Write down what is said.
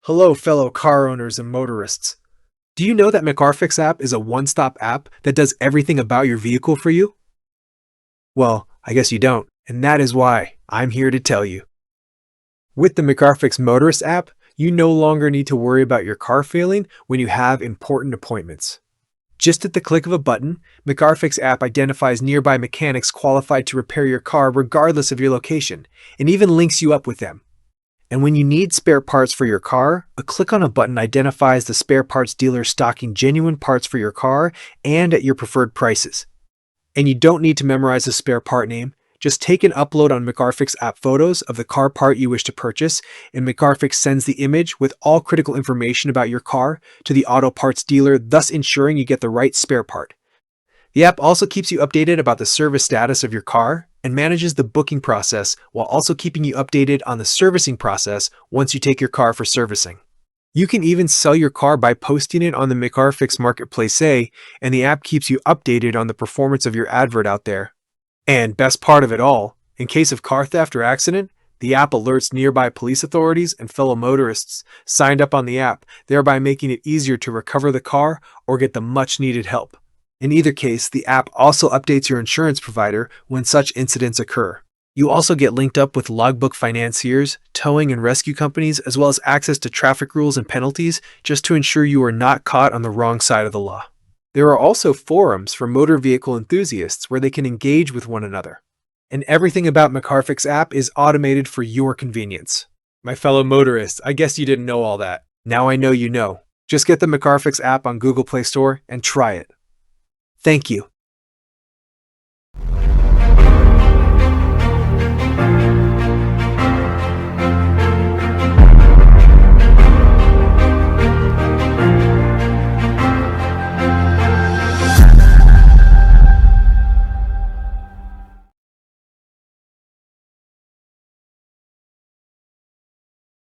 Hello, fellow car owners and motorists. Do you know that Mcarfix app is a one-stop app that does everything about your vehicle for you? Well, I guess you don't, and that is why I'm here to tell you. With the Mcarfix Motorists app, you no longer need to worry about your car failing when you have important appointments. Just at the click of a button, Mcarfix app identifies nearby mechanics qualified to repair your car regardless of your location, and even links you up with them. And when you need spare parts for your car, a click on a button identifies the spare parts dealer stocking genuine parts for your car and at your preferred prices. And you don't need to memorize the spare part name. Just take and upload on Mcarfix app photos of the car part you wish to purchase, and Mcarfix sends the image with all critical information about your car to the auto parts dealer, thus ensuring you get the right spare part. The app also keeps you updated about the service status of your car and manages the booking process while also keeping you updated on the servicing process once you take your car for servicing. You can even sell your car by posting it on the Mcarfix Marketplace, and the app keeps you updated on the performance of your advert out there. And best part of it all, in case of car theft or accident, the app alerts nearby police authorities and fellow motorists signed up on the app, thereby making it easier to recover the car or get the much-needed help. In either case, the app also updates your insurance provider when such incidents occur. You also get linked up with logbook financiers, towing and rescue companies, as well as access to traffic rules and penalties just to ensure you are not caught on the wrong side of the law. There are also forums for motor vehicle enthusiasts where they can engage with one another. And everything about Mcarfix app is automated for your convenience. My fellow motorists, I guess you didn't know all that. Now I know you know. Just get the Mcarfix app on Google Play Store and try it. Thank you.